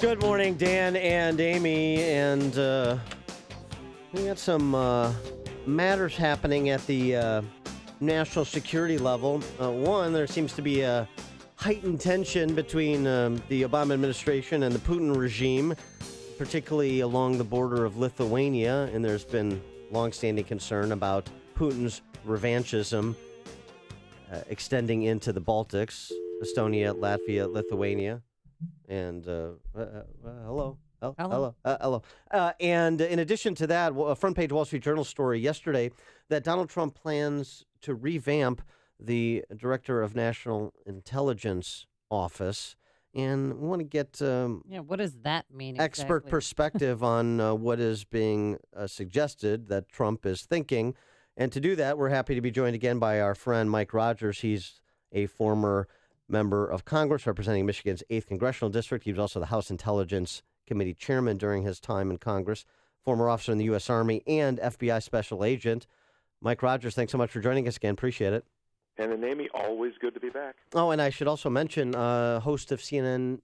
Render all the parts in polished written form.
Good morning, Dan and Amy, and we got some matters happening at the national security level. One, there seems to be a heightened tension between the Obama administration and the Putin regime, particularly along the border of Lithuania, and there's been longstanding concern about Putin's revanchism extending into the Baltics, Estonia, Latvia, Lithuania. And hello. And in addition to that, a front page Wall Street Journal story yesterday that Donald Trump plans to revamp the Director of National Intelligence Office. And we want to get what does that mean expert exactly? perspective on what is being suggested that Trump is thinking. And to do that, we're happy to be joined again by our friend Mike Rogers. He's a former member of Congress representing Michigan's 8th Congressional District. He was also the House Intelligence Committee chairman during his time in Congress, former officer in the U.S. Army, and FBI special agent. Mike Rogers, thanks so much for joining us again. Appreciate it. And Amy, always good to be back. Oh, and I should also mention, host of CNN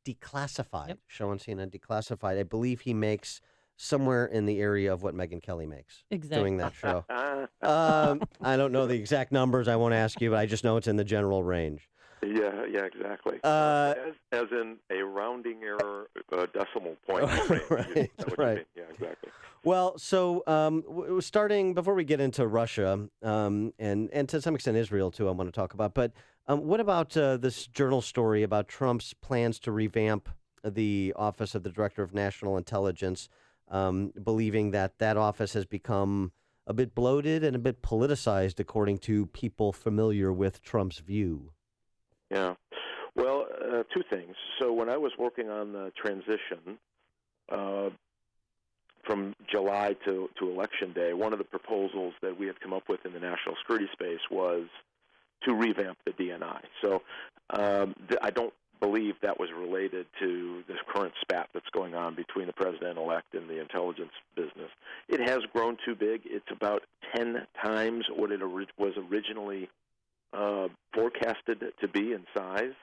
Declassified, show on CNN Declassified. I believe he makes somewhere in the area of what Megyn Kelly makes doing that show. I don't know the exact numbers. I won't ask you, but I just know it's in the general range. Yeah, exactly. As in a rounding error decimal point. Right. Yeah, exactly. Well, so starting before we get into Russia and to some extent Israel, too, I want to talk about. But what about this journal story about Trump's plans to revamp the Office of the Director of National Intelligence, believing that office has become a bit bloated and a bit politicized, according to people familiar with Trump's view? Yeah. Well, two things. So when I was working on the transition from July to Election Day, one of the proposals that we had come up with in the national security space was to revamp the DNI. So I don't believe that was related to this current spat that's going on between the president-elect and the intelligence business. It has grown too big. It's about 10 times what it was originally forecasted to be in size,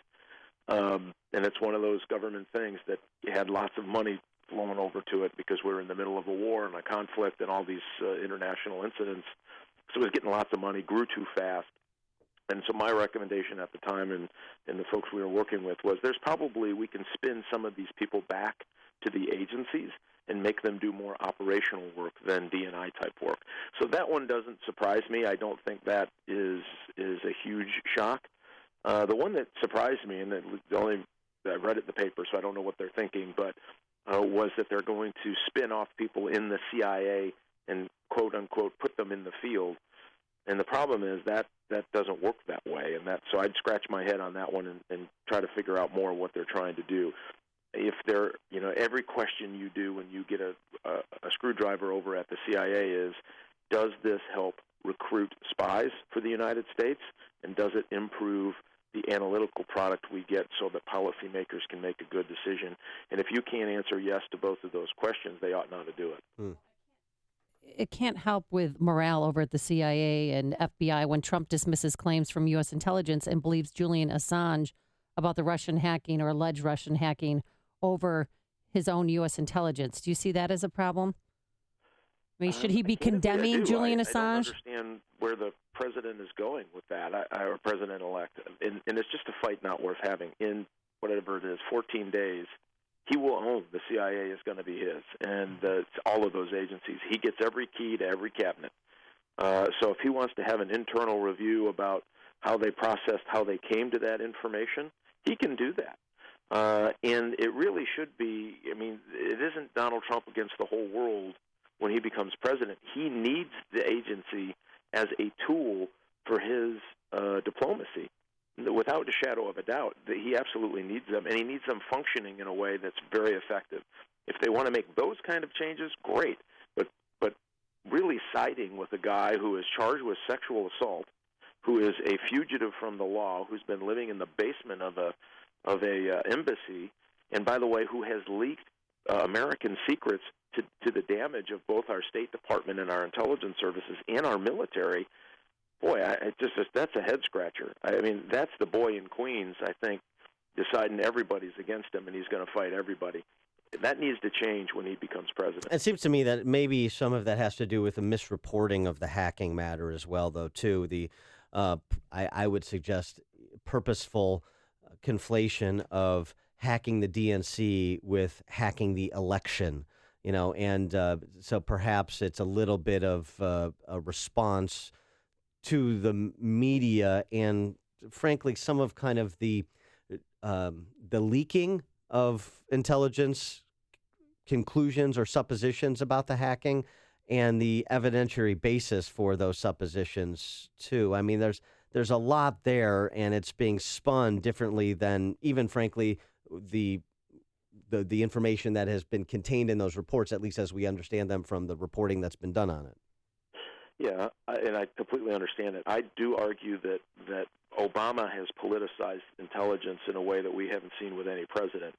and it's one of those government things that had lots of money flowing over to it because we're in the middle of a war and a conflict and all these international incidents. So it was getting lots of money, grew too fast. And so my recommendation at the time and the folks we were working with was we can spin some of these people back to the agencies and make them do more operational work than DNI type work. So that one doesn't surprise me. I don't think that is a huge shock. The one that surprised me, and I read it in the paper, so I don't know what they're thinking, but was that they're going to spin off people in the CIA and quote unquote put them in the field. And the problem is that doesn't work that way, and so I'd scratch my head on that one and try to figure out more what they're trying to do. If they're, every question you do when you get a screwdriver over at the CIA is, does this help recruit spies for the United States, and does it improve the analytical product we get so that policymakers can make a good decision? And if you can't answer yes to both of those questions, they ought not to do it. It can't help with morale over at the CIA and FBI when Trump dismisses claims from U.S. intelligence and believes Julian Assange about the Russian hacking or alleged Russian hacking over his own U.S. intelligence. Do you see that as a problem? I mean, should he be condemning Julian Assange? I don't understand where the president is going with that, or president-elect. And it's just a fight not worth having. In whatever it is, 14 days, he will own the CIA is going to be his, and all of those agencies. He gets every key to every cabinet. So if he wants to have an internal review about how they processed, how they came to that information, he can do that. And it really should be, it isn't Donald Trump against the whole world when he becomes president. He needs the agency as a tool for his diplomacy. Without a shadow of a doubt, that he absolutely needs them, and he needs them functioning in a way that's very effective. If they want to make those kind of changes, great. But really siding with a guy who is charged with sexual assault, who is a fugitive from the law, who's been living in the basement of a embassy, and by the way, who has leaked American secrets to the damage of both our State Department and our intelligence services and our military. Boy, that's a head scratcher. I mean, that's the boy in Queens, I think, deciding everybody's against him and he's going to fight everybody. That needs to change when he becomes president. It seems to me that maybe some of that has to do with the misreporting of the hacking matter as well, though, too. I would suggest purposeful conflation of hacking the DNC with hacking the election, and so perhaps it's a little bit of a response to the media and, frankly, some of kind of the leaking of intelligence conclusions or suppositions about the hacking and the evidentiary basis for those suppositions too. I mean, there's a lot there, and it's being spun differently than even, frankly, the information that has been contained in those reports, at least as we understand them from the reporting that's been done on it. Yeah, and I completely understand it. I do argue that Obama has politicized intelligence in a way that we haven't seen with any president,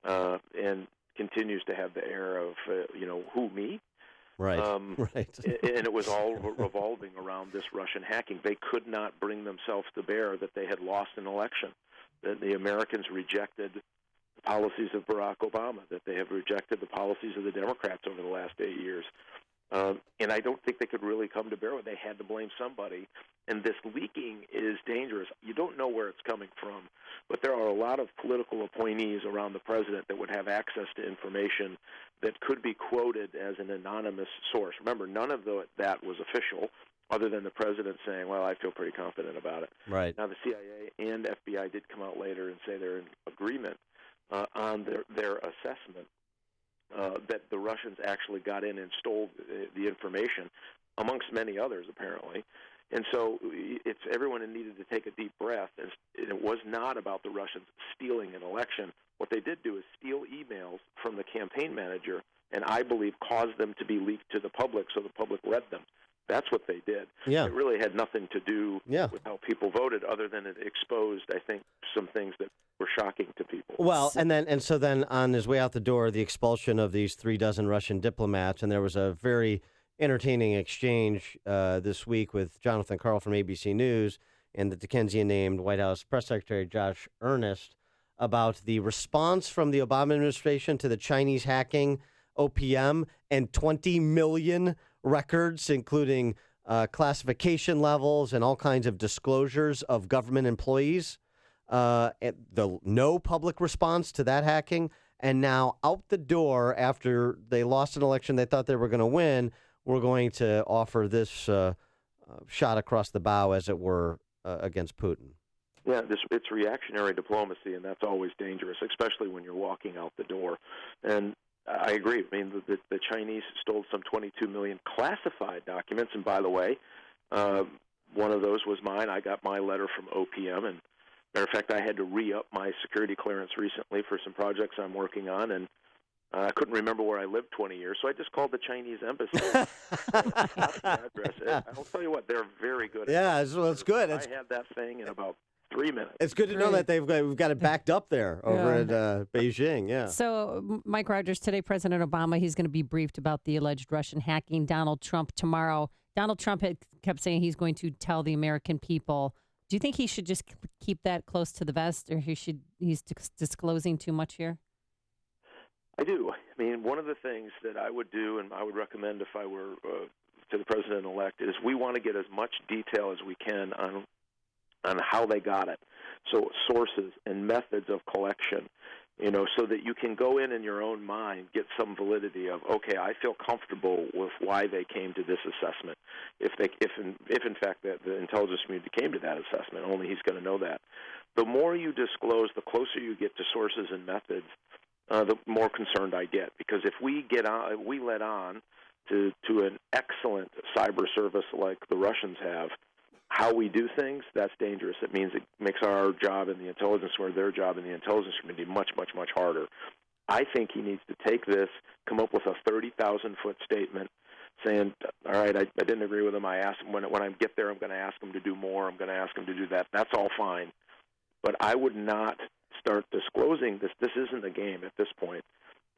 and continues to have the air of, who, me? Right, right. And it was all revolving around this Russian hacking. They could not bring themselves to bear that they had lost an election, that the Americans rejected the policies of Barack Obama, that they have rejected the policies of the Democrats over the last 8 years. And I don't think they could really come to bear with it. They had to blame somebody. And this leaking is dangerous. You don't know where it's coming from, but there are a lot of political appointees around the president that would have access to information that could be quoted as an anonymous source. Remember, none of that was official, other than the president saying, well, I feel pretty confident about it. Right. Now, the CIA and FBI did come out later and say they're in agreement on their assessment that the Russians actually got in and stole the information, amongst many others, apparently. And so everyone needed to take a deep breath. And it was not about the Russians stealing an election. What they did do is steal emails from the campaign manager, and I believe caused them to be leaked to the public so the public read them. That's what they did. Yeah. It really had nothing to do with how people voted, other than it exposed, I think, some things that were shocking to people. Well, and so then on his way out the door, the expulsion of these 36 Russian diplomats, and there was a very entertaining exchange this week with Jonathan Karl from ABC News and the Dickensian-named White House Press Secretary Josh Earnest about the response from the Obama administration to the Chinese hacking OPM and 20 million records, including classification levels and all kinds of disclosures of government employees. No public response to that hacking. And now out the door, after they lost an election they thought they were going to win, we're going to offer this shot across the bow, as it were, against Putin. Yeah, it's reactionary diplomacy, and that's always dangerous, especially when you're walking out the door. And I agree. I mean, the Chinese stole some 22 million classified documents, and by the way, one of those was mine. I got my letter from OPM, and matter of fact, I had to re-up my security clearance recently for some projects I'm working on, and I couldn't remember where I lived 20 years, so I just called the Chinese embassy. Address. I'll tell you what, they're very good. Yeah, it's good. I had that thing in about 3 minutes. It's good to know that we've got it backed up there over at Beijing. Yeah. So, Mike Rogers, today, President Obama, he's going to be briefed about the alleged Russian hacking. Donald Trump tomorrow. Donald Trump had kept saying he's going to tell the American people. Do you think he should just keep that close to the vest, or he's disclosing too much here? I do. I mean, one of the things that I would do, and I would recommend if I were to the president-elect, is we want to get as much detail as we can on how they got it. So sources and methods of collection, so that you can go in your own mind, get some validity of, okay, I feel comfortable with why they came to this assessment. If in fact the intelligence community came to that assessment, only he's going to know that. The more you disclose, the closer you get to sources and methods, the more concerned I get. Because if we let on to an excellent cyber service like the Russians have, how we do things, that's dangerous. It means it makes our job in the intelligence, or their job in the intelligence community, much, much, much harder. I think he needs to take this, come up with a 30,000-foot statement saying, all right, I didn't agree with him. I asked him, when I get there, I'm going to ask him to do more. I'm going to ask him to do that. That's all fine. But I would not start disclosing this. This isn't a game at this point.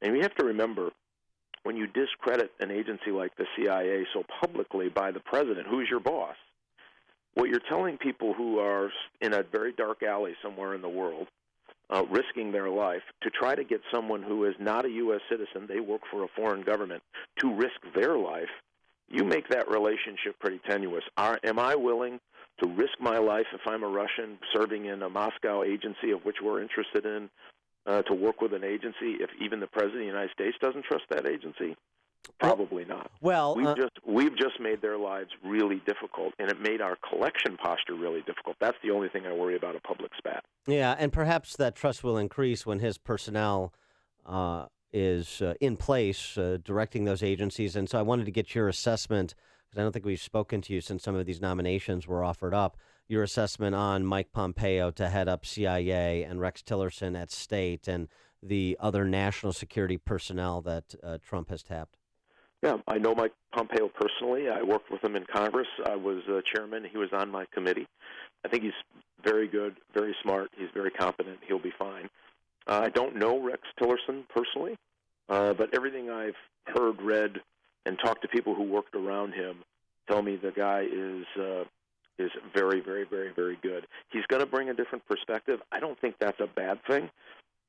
And we have to remember, when you discredit an agency like the CIA so publicly by the president, who's your boss, what you're telling people who are in a very dark alley somewhere in the world, risking their life to try to get someone who is not a U.S. citizen, they work for a foreign government, to risk their life, you make that relationship pretty tenuous. Am I willing to risk my life if I'm a Russian serving in a Moscow agency of which we're interested in to work with an agency if even the President of the United States doesn't trust that agency? Probably not. Well, we've just made their lives really difficult, and it made our collection posture really difficult. That's the only thing I worry about a public spat. yeah, and perhaps that trust will increase when his personnel is in place directing those agencies. And so I wanted to get your assessment, because I don't think we've spoken to you since some of these nominations were offered up, your assessment on Mike Pompeo to head up CIA and Rex Tillerson at State and the other national security personnel that Trump has tapped. Yeah, I know Mike Pompeo personally. I worked with him in Congress. I was chairman. He was on my committee. I think he's very good, very smart. He's very competent. He'll be fine. I don't know Rex Tillerson personally, but everything I've heard, read, and talked to people who worked around him tell me the guy is very, very, very, very good. He's going to bring a different perspective. I don't think that's a bad thing.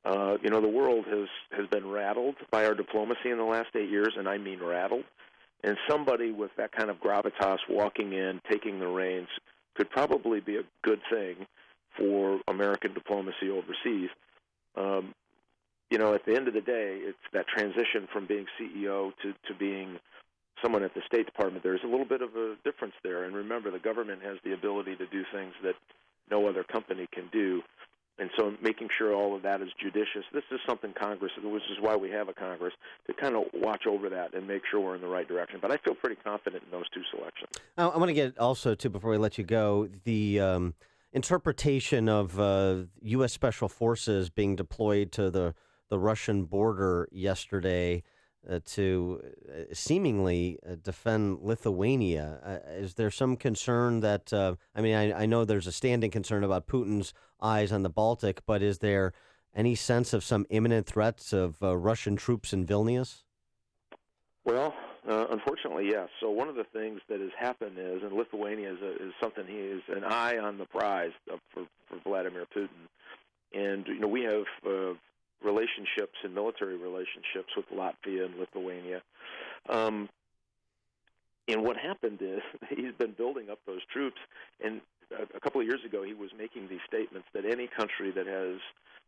The world has been rattled by our diplomacy in the last 8 years, and I mean rattled. And somebody with that kind of gravitas walking in, taking the reins, could probably be a good thing for American diplomacy overseas. At the end of the day, it's that transition from being CEO to being someone at the State Department. There's a little bit of a difference there. And remember, the government has the ability to do things that no other company can do. And so making sure all of that is judicious. This is something Congress, which is why we have a Congress, to kind of watch over that and make sure we're in the right direction. But I feel pretty confident in those two selections. I want to get also, too, before we let you go, the interpretation of U.S. Special Forces being deployed to the Russian border yesterday to seemingly defend Lithuania. Is there some concern that, I know there's a standing concern about Putin's eyes on the Baltic, but is there any sense of some imminent threats of Russian troops in Vilnius? Well, unfortunately, yes. So one of the things that has happened is, and Lithuania is something he is an eye on the prize for Vladimir Putin. And, we have relationships and military relationships with Latvia and Lithuania. And what happened is he's been building up those troops, and a couple of years ago he was making these statements that any country that has,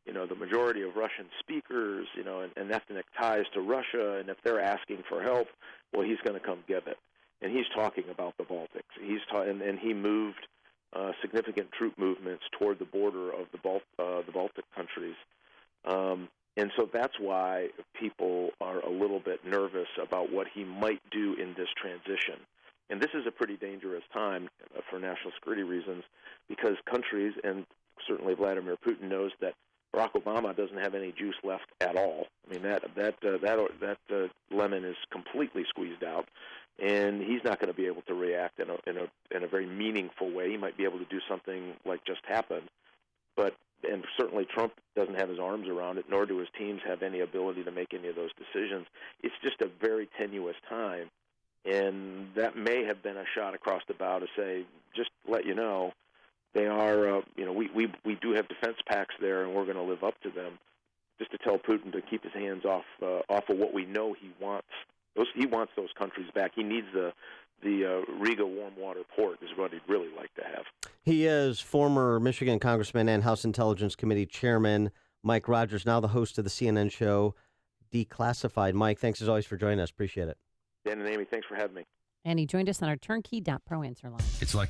the majority of Russian speakers, and ethnic ties to Russia, and if they're asking for help, well, he's going to come give it. And he's talking about the Baltics. And he moved significant troop movements toward the border of the Baltic countries. And so that's why people are a little bit nervous about what he might do in this transition. And this is a pretty dangerous time for national security reasons, because countries, and certainly Vladimir Putin knows that Barack Obama doesn't have any juice left at all. I mean, that lemon is completely squeezed out, and he's not going to be able to react in a very meaningful way. He might be able to do something like just happened, and certainly Trump doesn't have his arms around it, nor do his teams have any ability to make any of those decisions. It's just a very tenuous time, and that may have been a shot across the bow to say, just to let you know, they are, we do have defense pacts there, and we're going to live up to them. Just to tell Putin to keep his hands off of what we know he wants. He wants those countries back. He needs the Riga warm water port is what he'd really like to have. He is former Michigan Congressman and House Intelligence Committee Chairman Mike Rogers, now the host of the CNN show Declassified. Mike, thanks as always for joining us. Appreciate it. Dan and Amy, thanks for having me. And he joined us on our turnkey.pro answer line. It's like a